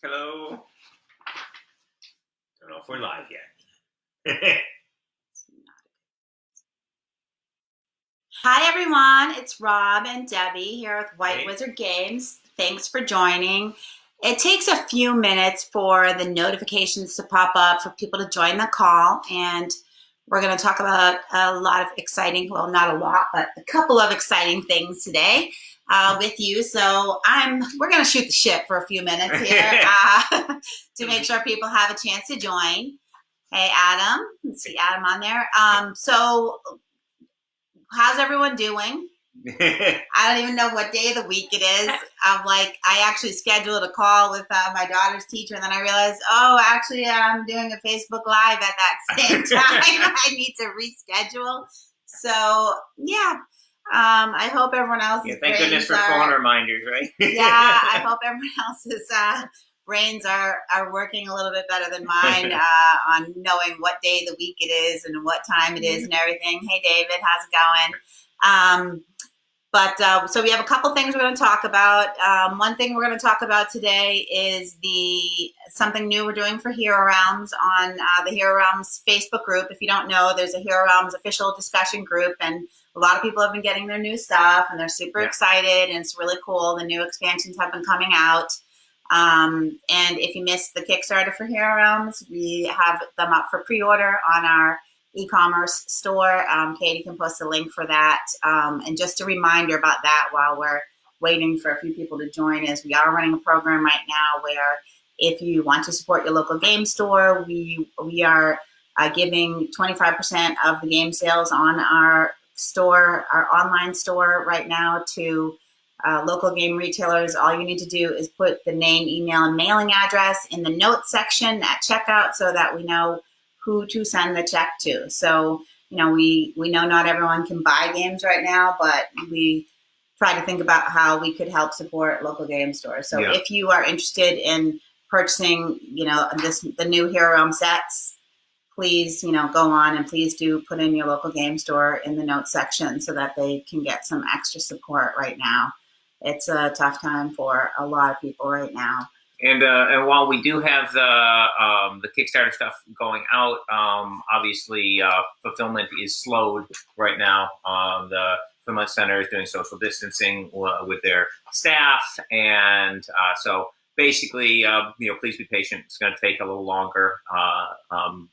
Hello. Don't know if we're live yet. Hi everyone, it's Rob and Debbie here with White Wizard Games. Thanks for joining. It takes a few minutes for the notifications to pop up for people to join the call, and we're going to talk about a lot of exciting, well, not a lot, but a couple of exciting things today with you. So we're going to shoot the shit for a few minutes here to make sure people have a chance to join. Hey, Adam. Let's see Adam on there. So how's everyone doing? I don't even know what day of the week it is. I actually scheduled a call with my daughter's teacher, and then I realized, actually, I'm doing a Facebook Live at that same time. I need to reschedule. So, yeah. I hope everyone else is thank goodness for phone reminders, right? Yeah, I hope everyone else's brains are working a little bit better than mine on knowing what day of the week it is and what time it is and everything. Hey, David, how's it going? So we have a couple things we're going to talk about. One thing we're going to talk about today is something new we're doing for Hero Realms on the Hero Realms Facebook group. If you don't know, there's a Hero Realms official discussion group, and a lot of people have been getting their new stuff, and they're super excited, and it's really cool. The new expansions have been coming out. And if you missed the Kickstarter for Hero Realms, we have them up for pre-order on our e-commerce store. Katie can post a link for that. And just a reminder about that while we're waiting for a few people to join is we are running a program right now where if you want to support your local game store, we are giving 25% of the game sales on our store, our online store right now to local game retailers. All you need to do is put the name, email, and mailing address in the notes section at checkout so that we know who to send the check to. So, we know not everyone can buy games right now, but we try to think about how we could help support local game stores. So if you are interested in purchasing, the new Hero Realm sets, please, go on and please do put in your local game store in the notes section so that they can get some extra support right now. It's a tough time for a lot of people right now. And while we do have the Kickstarter stuff going out, obviously fulfillment is slowed right now. The fulfillment center is doing social distancing with their staff, and so basically, please be patient. It's going to take a little longer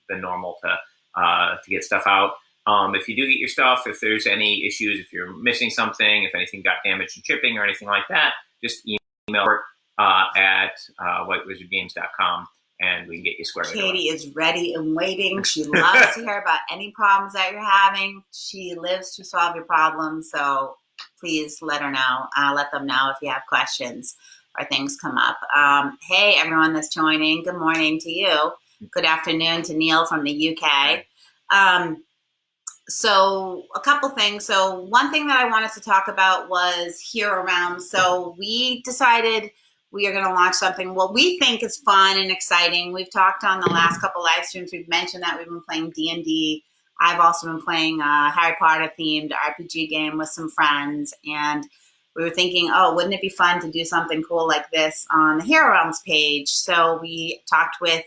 than normal to get stuff out. If you do get your stuff, if there's any issues, if you're missing something, if anything got damaged in shipping or anything like that, just email at whitewizardgames.com and we can get you squared away. Katie is ready and waiting. She loves to hear about any problems that you're having. She lives to solve your problems, so please let her know. Let them know if you have questions or things come up. Hey, everyone that's joining, good morning to you. Good afternoon to Neil from the UK. So a couple things. So one thing that I wanted to talk about was Hero Realms. So we decided we are going to launch something what we think is fun and exciting. We've talked on the last couple live streams. We've mentioned that we've been playing D&D. I've also been playing a Harry Potter themed RPG game with some friends. And we were thinking, wouldn't it be fun to do something cool like this on the Hero Realms page? So we talked with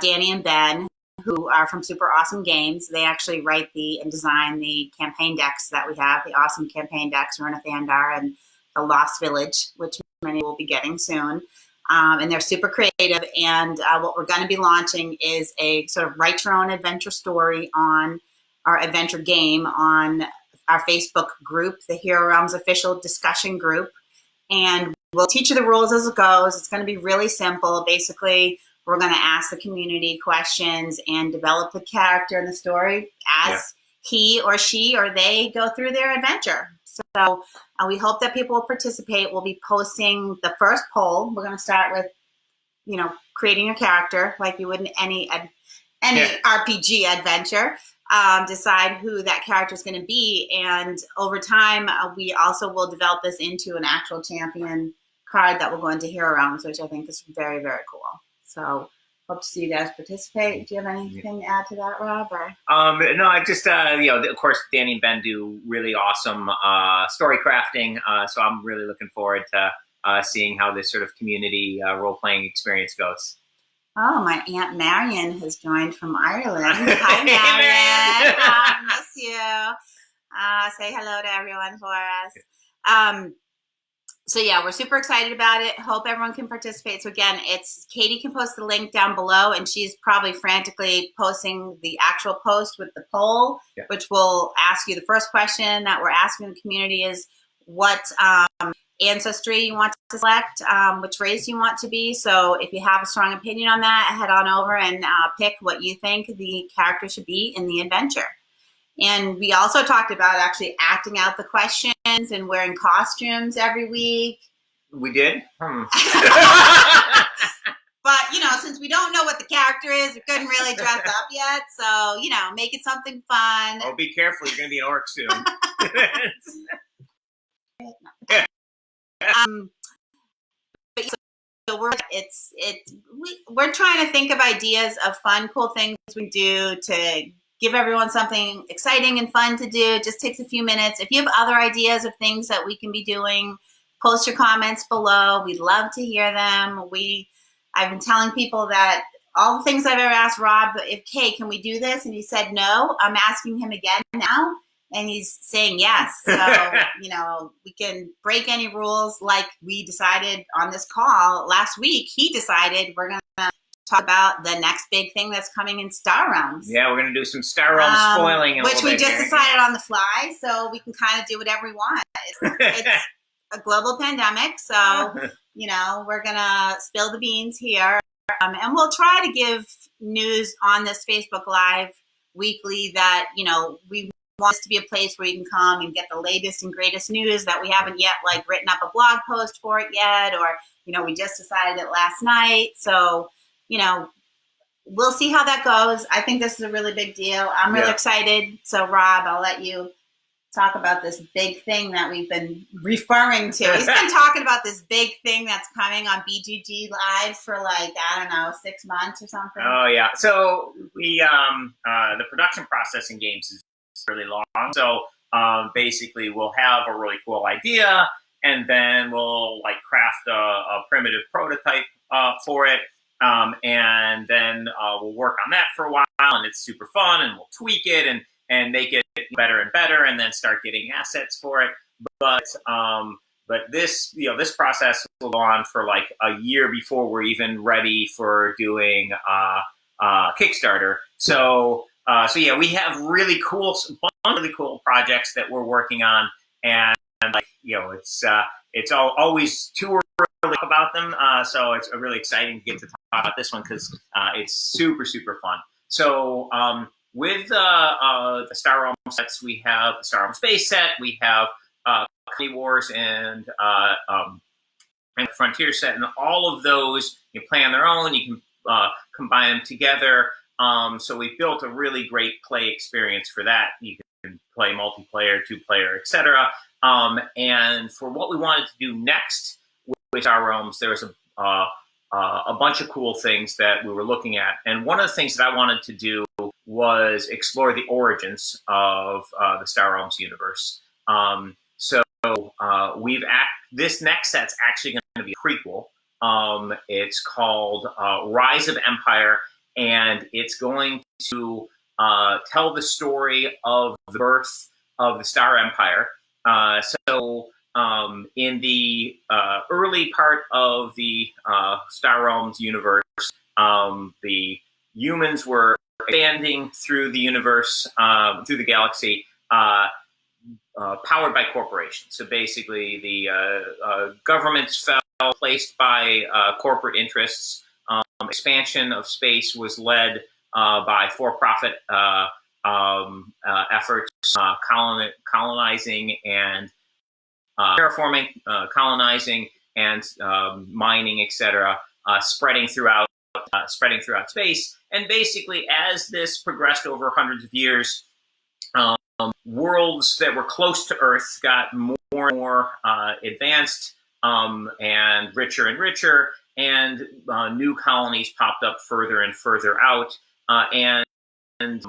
Danny and Ben, who are from Super Awesome Games. They actually write and design the campaign decks that we have, the awesome campaign decks, Runa Thandar and the Lost Village, which many will be getting soon. And they're super creative. And what we're going to be launching is a sort of write your own adventure story on our adventure game on our Facebook group, the Hero Realms official discussion group. And we'll teach you the rules as it goes. It's going to be really simple. Basically, we're going to ask the community questions and develop the character and the story as he or she or they go through their adventure. So we hope that people will participate. We'll be posting the first poll. We're going to start with, creating a character like you would in any RPG adventure. Decide who that character is going to be. And over time, we also will develop this into an actual champion card that will go into Hero Realms, which I think is very, very cool. So hope to see you guys participate. Do you have anything to add to that, Rob? Or? No, I just, of course, Danny and Ben do really awesome story crafting. So I'm really looking forward to seeing how this sort of community role-playing experience goes. Oh, my Aunt Marion has joined from Ireland. Hi, Marion. Miss you. Say hello to everyone for us. So yeah, we're super excited about it. Hope everyone can participate. So again, it's Katie can post the link down below, and she's probably frantically posting the actual post with the poll, which will ask you the first question that we're asking the community is what ancestry you want to select, which race you want to be. So if you have a strong opinion on that, head on over and pick what you think the character should be in the adventure. And we also talked about actually acting out the questions and wearing costumes every week. We did? But, since we don't know what the character is, we couldn't really dress up yet. So, make it something fun. Oh, be careful. You're going to be an orc soon. So we're trying to think of ideas of fun, cool things we do to give everyone something exciting and fun to do. It just takes a few minutes. If you have other ideas of things that we can be doing, post your comments below. We'd love to hear them. I've been telling people that all the things I've ever asked Rob, hey, can we do this? And he said no. I'm asking him again now, and he's saying yes. So, we can break any rules like we decided on this call last week. He decided we're going to talk about the next big thing that's coming in Star Realms. Yeah, we're going to do some Star Realms spoiling. Which we just decided on the fly, so we can kind of do whatever we want. It's a global pandemic, so, we're going to spill the beans here. And we'll try to give news on this Facebook Live weekly that, we want this to be a place where you can come and get the latest and greatest news that we haven't yet, written up a blog post for it yet, or, we just decided it last night. So, we'll see how that goes. I think this is a really big deal. I'm really excited. So, Rob, I'll let you talk about this big thing that we've been referring to. He's been talking about this big thing that's coming on BGG Live for 6 months or something. Oh, yeah. So we the production process in games is really long. So basically we'll have a really cool idea, and then we'll craft a primitive prototype for it. And then we'll work on that for a while, and it's super fun, and we'll tweak it and make it better and better, and then start getting assets for it. But this this process will go on for a year before we're even ready for doing Kickstarter. So yeah, we have really cool projects that we're working on, and it's always too early about them. So it's really exciting to get to talk about this one because it's super fun. So with the Star Realms sets, we have the Star Realms Space set, we have Colony Wars and Frontier set, and all of those you can play on their own. You can combine them together. So we've built a really great play experience for that. You can play multiplayer, 2-player, etc. And for what we wanted to do next with Star Realms, there was a bunch of cool things that we were looking at. And one of the things that I wanted to do was explore the origins of the Star Realms universe. This next set's actually going to be a prequel. It's called Rise of Empire, and it's going to tell the story of the birth of the Star Empire. In the early part of the Star Realms universe, the humans were expanding through the universe, through the galaxy, powered by corporations. So basically, the governments fell, placed by corporate interests. Expansion of space was led by for-profit efforts, colonizing and terraforming, colonizing and mining, etc., spreading throughout space. And basically, as this progressed over hundreds of years, worlds that were close to Earth got more and more advanced and richer, and new colonies popped up further and further out, and there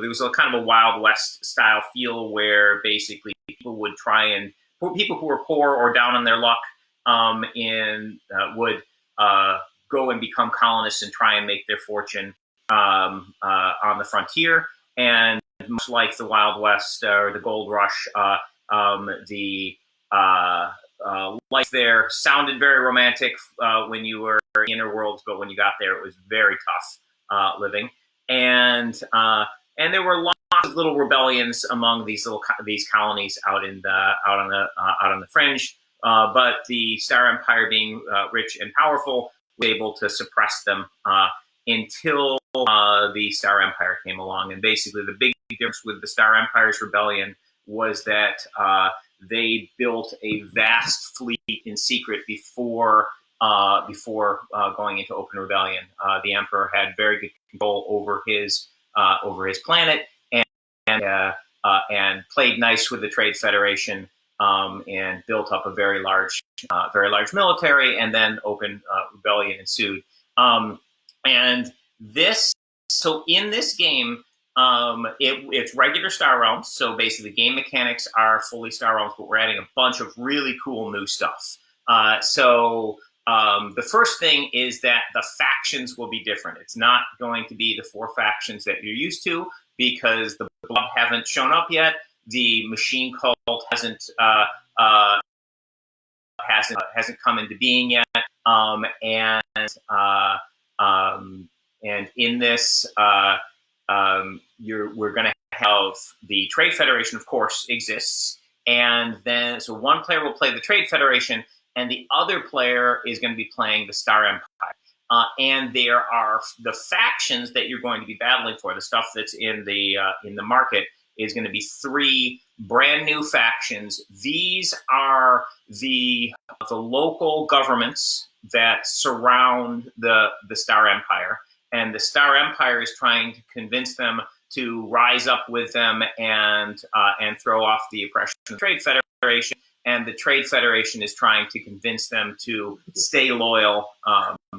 was a kind of a Wild West style feel where basically people would try and people who were poor or down on their luck would go and become colonists and try and make their fortune on the frontier. And much like the Wild West or the Gold Rush, the life there sounded very romantic when you were in the inner worlds, but when you got there, it was very tough living. And there were lots of little rebellions among these colonies out on the fringe. But the Star Empire, being rich and powerful, was able to suppress them until the Star Empire came along. And basically, the big difference with the Star Empire's rebellion was that they built a vast fleet in secret before going into open rebellion. The Emperor had very good control over his planet, and played nice with the Trade Federation, and built up a very large military, and then open rebellion ensued. So in this game, it's regular Star Realms. So basically, the game mechanics are fully Star Realms, but we're adding a bunch of really cool new stuff. The first thing is that the factions will be different. It's not going to be the 4 factions that you're used to, because the Blood haven't shown up yet. The Machine Cult hasn't come into being yet. And in this, we're going to have the Trade Federation, of course, exists, and then so one player will play the Trade Federation, and the other player is going to be playing the Star Empire. And there are the factions that you're going to be battling for. The stuff that's in the market is going to be 3 brand new factions. These are the local governments that surround the Star Empire, and the Star Empire is trying to convince them to rise up with them and throw off the oppression of the Trade Federation. And the Trade Federation is trying to convince them to stay loyal.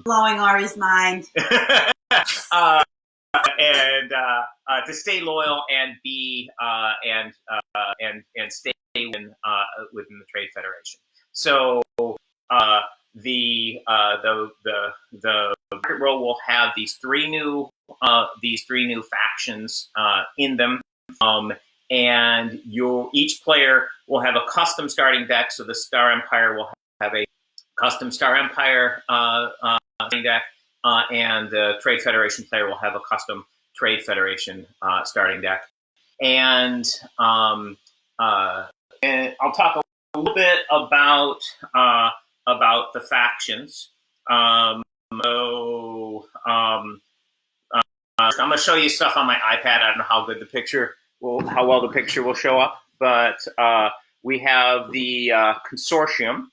Blowing Ari's mind. To stay loyal and be and stay within the Trade Federation. So the market roll will have these three new factions in them. And each player will have a custom starting deck. So the Star Empire will have a custom Star Empire starting deck, and the Trade Federation player will have a custom Trade Federation starting deck. And I'll talk a little bit about the factions. I'm going to show you stuff on my iPad. I don't know how good how well the picture will show up, but we have the consortium.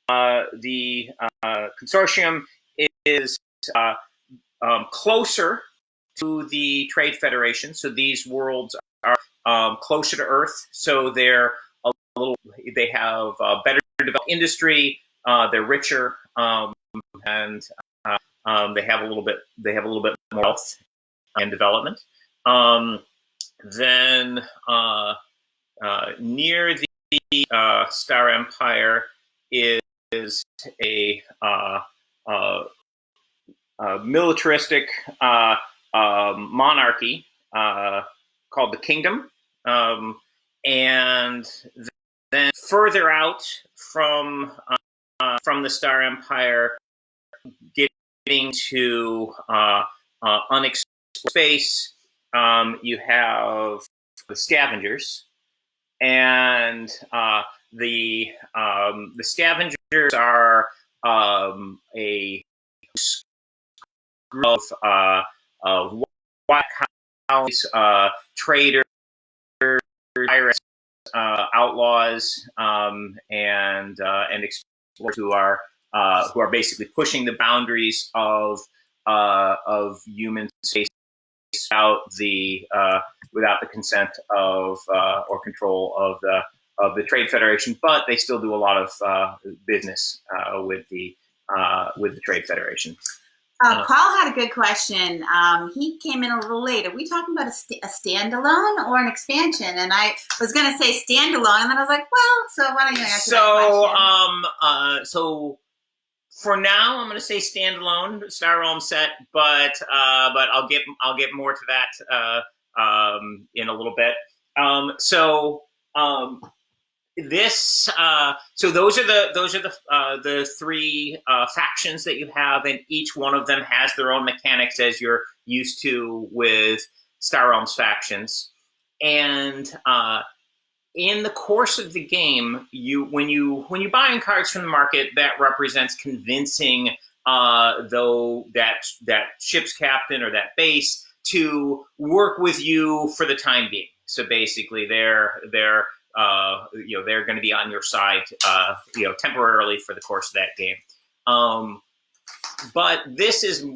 The consortium is closer to the Trade Federation, so these worlds are closer to Earth. So they're they have better developed industry. They're richer, and they have a little bit more wealth and development. Then near the Star Empire is a militaristic monarchy called the Kingdom, and then further out from the Star Empire, getting to unexplored space, you have the Scavengers, and the Scavengers are a group of white colonies, traders, pirates, outlaws, and explorers who are basically pushing the boundaries of human space without the consent of or control of the Trade Federation, but they still do a lot of business with the Trade Federation. Paul had a good question. He came in a little late. Are we talking about a standalone or an expansion? And I was going to say standalone, and then I was like, well, so why don't you answer that question? So for now, I'm going to say standalone Star Realm set, but I'll get more to that in a little bit. So those are the three factions that you have, and each one of them has their own mechanics as you're used to with Star Realms factions. And in the course of the game, when you buy in cards from the market, that represents convincing that ship's captain or that base to work with you for the time being. So basically, they're going to be on your side, temporarily for the course of that game. But this is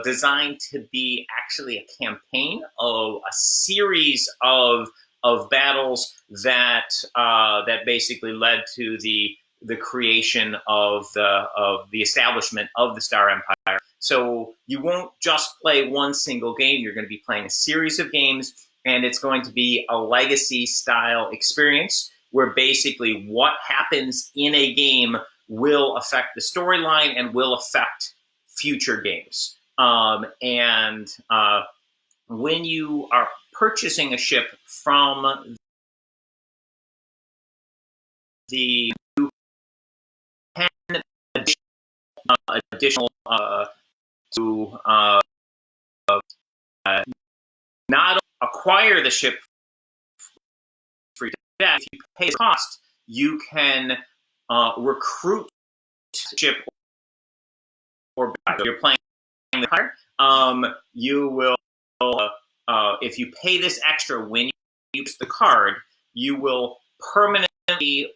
designed to be actually a campaign of a series of battles that basically led to the creation of the establishment of the Star Empire. So you won't just play one single game. You're going to be playing a series of games, and it's going to be a legacy style experience where basically what happens in a game will affect the storyline and will affect future games. When you are purchasing a ship from the additional to not acquire the ship free to death. If you pay the cost, you can recruit the ship, or you're playing the card. You will, if you pay this extra when you use the card, you will permanently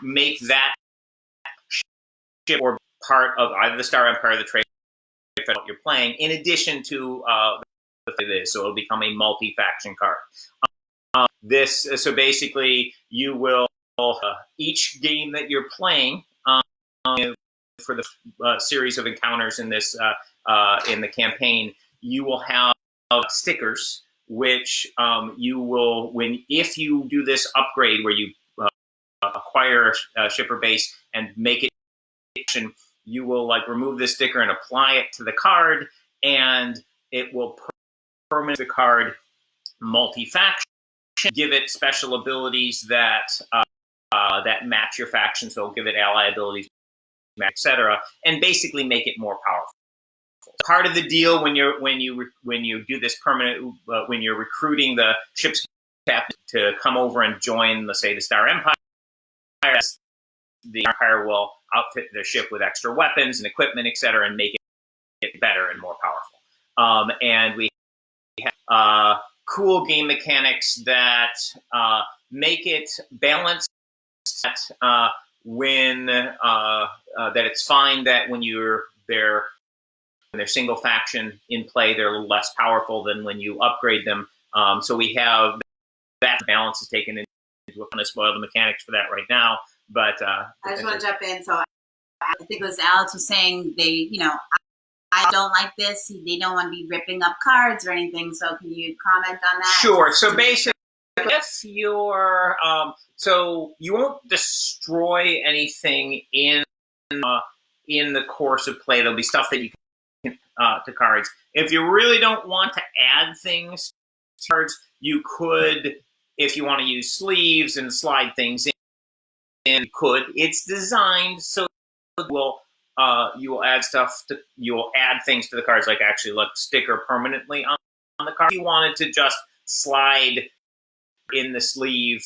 make that ship or part of either the Star Empire or the trade that you're playing, in addition to this, so it'll become a multi-faction card. So basically, you will each game that you're playing for the series of encounters in this in the campaign, you will have stickers, which you will, if you do this upgrade where you acquire a ship or base and make it, you will remove the sticker and apply it to the card, and it will permanent the card multi-faction, give it special abilities that match your faction, so give it ally abilities, etc., and basically make it more powerful. Part of the deal when you do this permanent, when you're recruiting the ship's captain to come over and join, let's say, the Star Empire, the Empire will outfit their ship with extra weapons and equipment, etc., and make it better and more powerful. And we have cool game mechanics that make it balanced. That it's fine that when they're single faction in play, they're a little less powerful than when you upgrade them. So we have that balance is taken into. We're going to spoil the mechanics for that right now, but I just want to jump in. So I think it was Alex was saying I don't like this. They don't want to be ripping up cards or anything. So can you comment on that? Sure. So basically, if you're so you won't destroy anything in the course of play. There'll be stuff that you can to cards. If you really don't want to add things to cards, you could, if you want to use sleeves and slide things in, you could. It's designed so you will add things to the cards, like actually sticker permanently on the card. If you wanted to just slide in the sleeve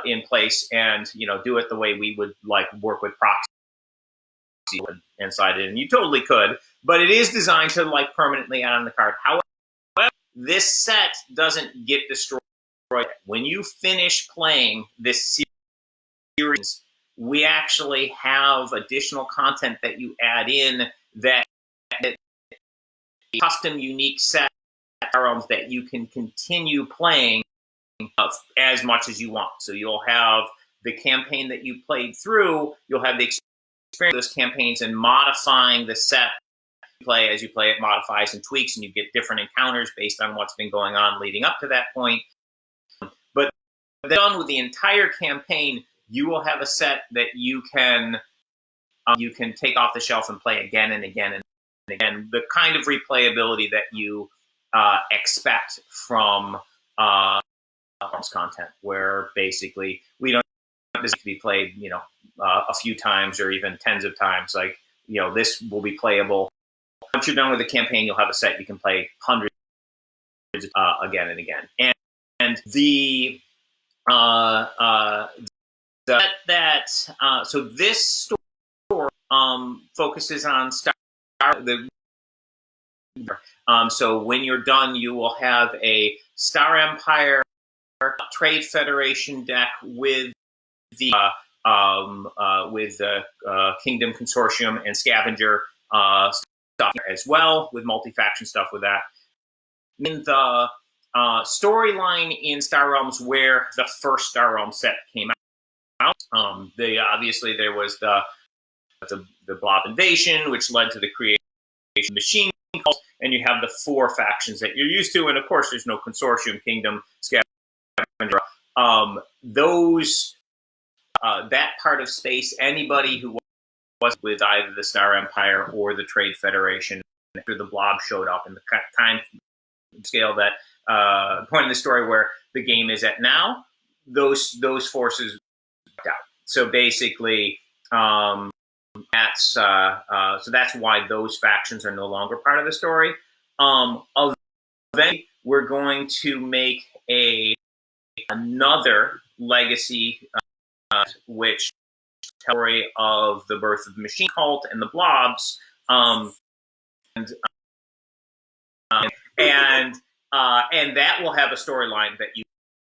in place and do it the way we would work with proxy and slide it in, you totally could. But it is designed to permanently add on the card. However, this set doesn't get destroyed. When you finish playing this series, we actually have additional content that you add in that custom, unique set that you can continue playing as much as you want. So you'll have the campaign that you played through, you'll have the experience of those campaigns and modifying the set play, as you play, it modifies and tweaks, and you get different encounters based on what's been going on leading up to that point. But then done with the entire campaign, you will have a set that you can take off the shelf and play again and again and again. The kind of replayability that you expect from content, where basically we don't this to be played, a few times or even tens of times. Like, this will be playable. Once you're done with the campaign, you'll have a set you can play hundreds again and again. And the so this story focuses on so when you're done, you will have a Star Empire Trade Federation deck with the Kingdom Consortium and Scavenger stuff as well, with multi-faction stuff with that. In the storyline in Star Realms, where the first Star Realms set came out, obviously there was the Blob invasion, which led to the creation of machine cults, and you have the 4 factions that you're used to, and of course there's no Consortium, Kingdom, Scavenger. That part of space, anybody who was with either the Star Empire or the Trade Federation after the Blob showed up in the time scale that point in the story where the game is at now, those forces out. So basically, that's why those factions are no longer part of the story. Eventually, we're going to make another legacy, which story of the birth of the machine cult and the blobs, and that will have a storyline that you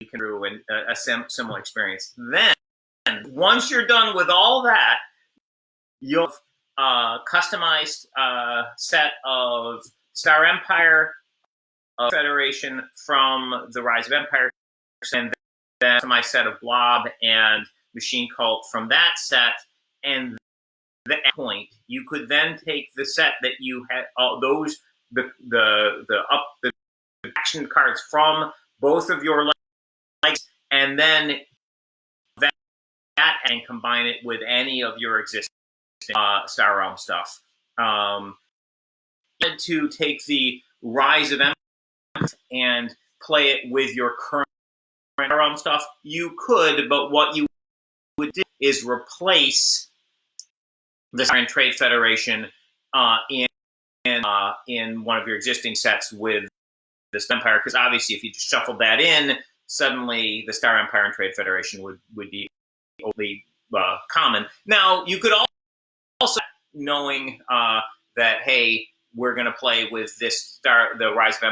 can do in a similar experience. Then, once you're done with all that, you'll have a customized set of Star Empire Federation from the Rise of Empire, and then my set of Blob and Machine Cult from that set, and at that point you could then take the set that you had the action cards from both of your legs, and then that and combine it with any of your existing Star Realm stuff. To take the Rise of Empire and play it with your current Star Realm stuff, you could, but what you would do is replace the Star and Trade Federation in one of your existing sets with the Star Empire, because obviously if you just shuffled that in, suddenly the Star Empire and Trade Federation would be only common. Now, you could also, knowing that, hey, we're going to play with the Rise of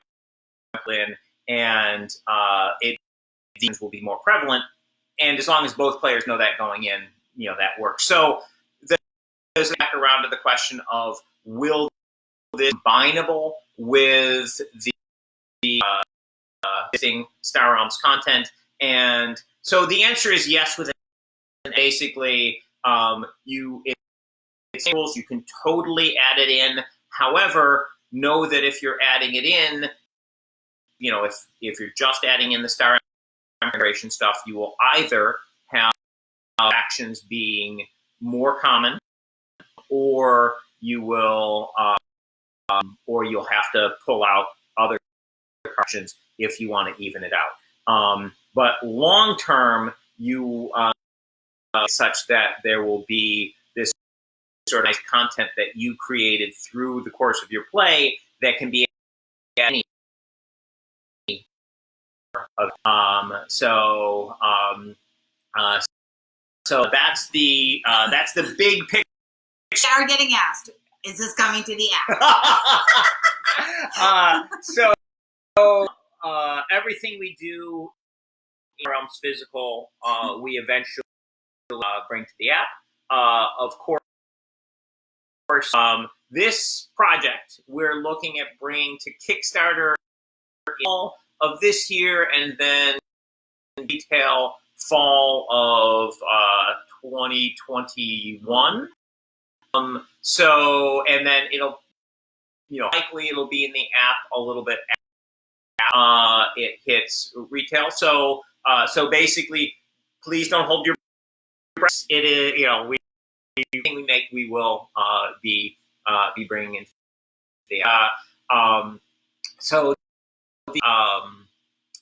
Empire, and these will be more prevalent, and as long as both players know that going in, that works. So there's back around to the question of, will this be combinable with the existing Star Realms content? And so the answer is yes. With basically, you can totally add it in. However, know that if you're adding it in, if you're just adding in the Star Empire stuff, you will either have actions being more common, or you will, or you'll have to pull out other actions if you want to even it out. But long term, you such that there will be this sort of nice content that you created through the course of your play that can be any. So that's the big picture. Are getting asked, is this coming to the app? So everything we do in Realms Physical, we eventually bring to the app. Of course, this project we're looking at bringing to Kickstarter all of this year, and then detail fall of 2021. And then it'll likely it'll be in the app a little bit. It hits retail. So basically, please don't hold your breath. It is, anything we make, we will be bringing in the so the,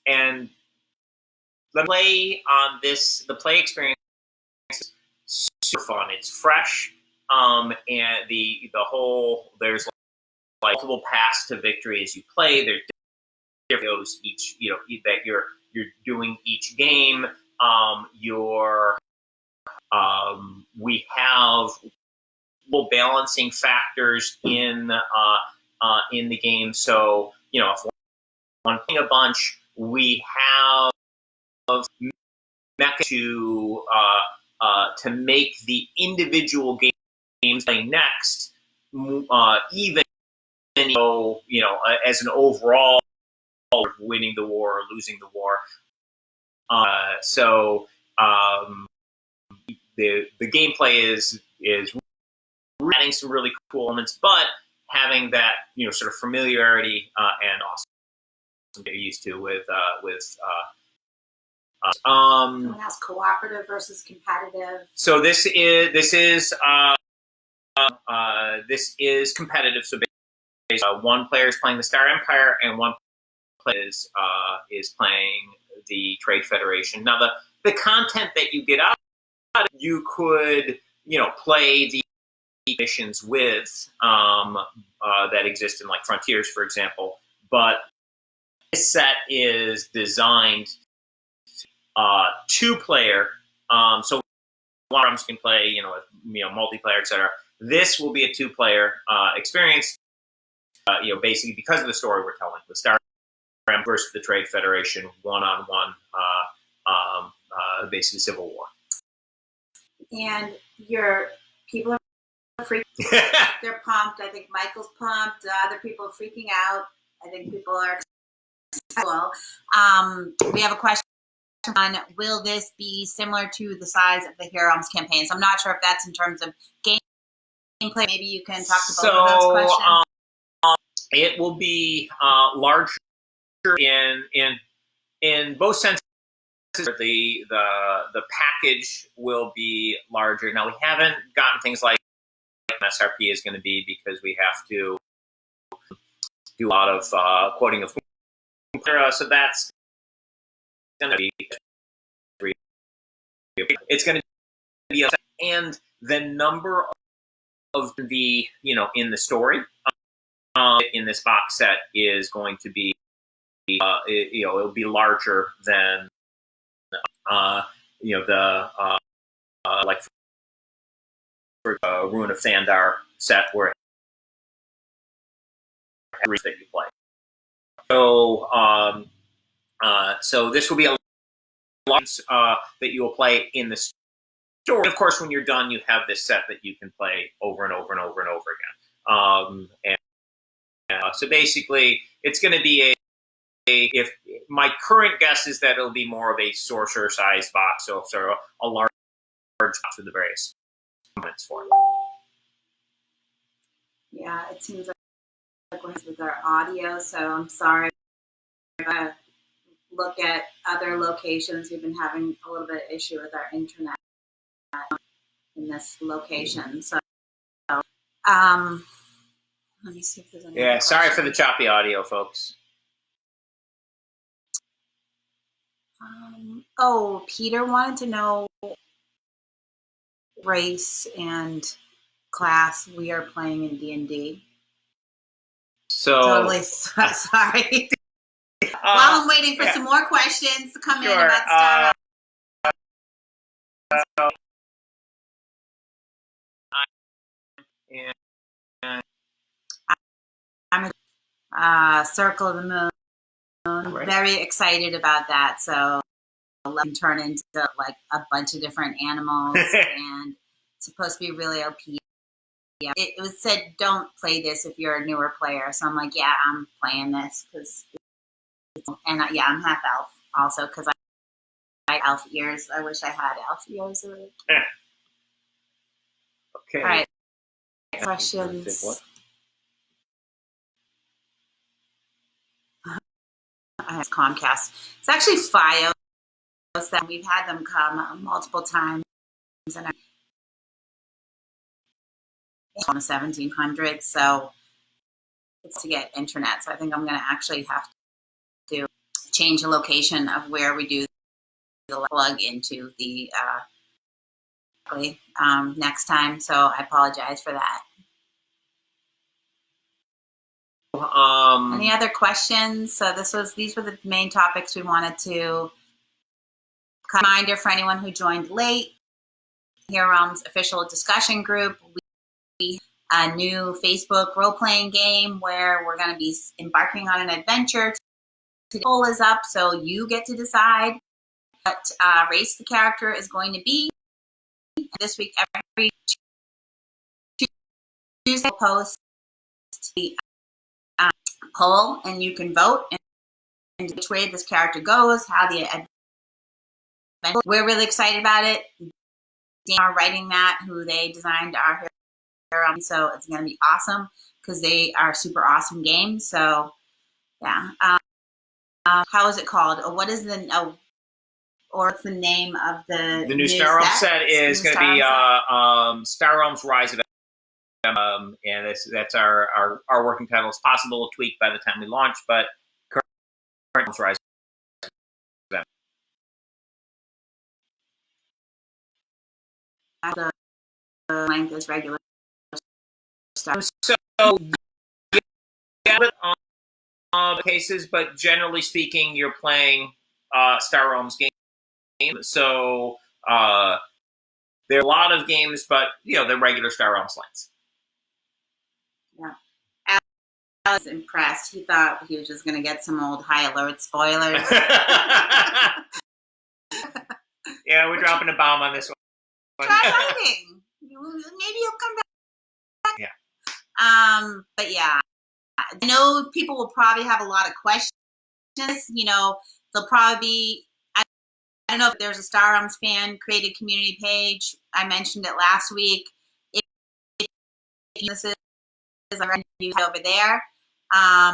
and the play on this, the play experience is super fun. It's fresh, and the whole, there's like multiple paths to victory as you play. There's different each, that you're doing each game. We have balancing factors in the game. So if one playing a bunch, we have mecha to make the individual games play next, even as an overall winning the war or losing the war. The gameplay is adding some really cool elements, but having that sort of familiarity and awesome to get used to with Someone else, cooperative versus competitive. So this is competitive. So basically, one player is playing the Star Empire, and one player is playing the Trade Federation. Now, the content that you get out of it, you could play the missions with that exist in like Frontiers, for example. But this set is designed two-player. So one of them can play, multiplayer, etc. This will be a two-player experience. Basically because of the story we're telling, the Star Empire versus the Trade Federation, one-on-one, basically civil war. And your people are freaking. They're pumped. I think Michael's pumped. Other people are freaking out. I think people are excited. We have a question on, will this be similar to the size of the Hero Realms campaign? So I'm not sure if that's in terms of gameplay. Maybe you can talk to both of those questions. It will be larger in both senses. The package will be larger. Now, we haven't gotten things like MSRP is going to be, because we have to do a lot of quoting of so that's going to be, it's going to be, and the number of the in the story in this box set is going to be it'll be larger than the like for Ruin of Thandar set where that you play. So this will be a lot that you will play in the story. Of course, when you're done, you have this set that you can play over and over and over and over again. So basically, it's going to be if my current guess is that it'll be more of a sorcerer-sized box, so sort of a large box with the various components for it. Yeah, it seems like we're with our audio, so I'm sorry. Look at other locations. We've been having a little bit of issue with our internet in this location. So, let me see if there's any. Yeah, sorry for the choppy audio, folks. Peter wanted to know race and class we are playing in D&D. So totally sorry. While I'm waiting for some more questions to come in about Star I'm Circle of the Moon. Right. Very excited about that. So let them turn into like a bunch of different animals, and it's supposed to be really OP. Yeah, it was said don't play this if you're a newer player. So I'm like, yeah, I'm playing this because, and I'm half elf also because I like elf ears. I wish I had elf ears. Okay. All right. Questions. It's Comcast. It's actually FiOS. That we've had them come multiple times, and it's on a 1700, so it's to get internet. So I think I'm going to actually have to change the location of where we do the plug into the next time. So I apologize for that. Any other questions? So these were the main topics we wanted to. Reminder for anyone who joined late, Hero's official discussion group. We a new Facebook role-playing game where we're going to be embarking on an adventure. The poll is up, so you get to decide what race the character is going to be. This week, every Tuesday, post the poll, and you can vote and which way this character goes, how the adventure. We're really excited about it. Dan are writing that, who they designed our hero, so it's going to be awesome because they are super awesome games. So, yeah. How is it called? Or what is or what's the name of the new Star Realms set? Is going to be Star Realms Rise of and that's our working title. It's possible to tweak by the time we launch, but current Rise. The length is regular. So yeah, cases, but generally speaking, you're playing Star Realms game. So there are a lot of games, but they're regular Star Realms lengths. Yeah. I was impressed. He thought he was just going to get some old high alert spoilers. Yeah, we're dropping a bomb on this one. Try writing. Maybe he'll come back. Yeah. But yeah, I know people will probably have a lot of questions. They'll probably be. I don't know if there's a Star Realms fan created community page. I mentioned it last week. If this is over there,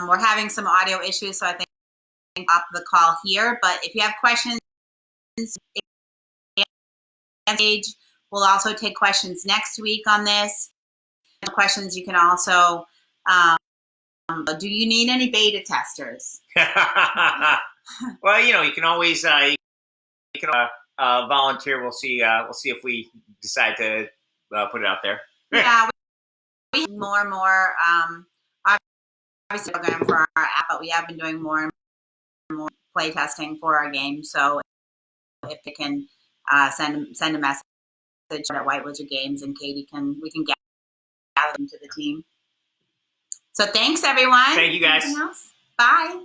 we're having some audio issues, so I think up the call here. But if you have questions, page. We'll also take questions next week on this. Questions you can also. Do you need any beta testers? Well, you can always volunteer. We'll see. We'll see if we decide to put it out there. Yeah, we more and more. Obviously, program for our app, but we have been doing more and more play testing for our game. So if they can send a message at White Wizard Games, and we can gather them to the team. So thanks, everyone. Thank you, guys. Anything else? Bye.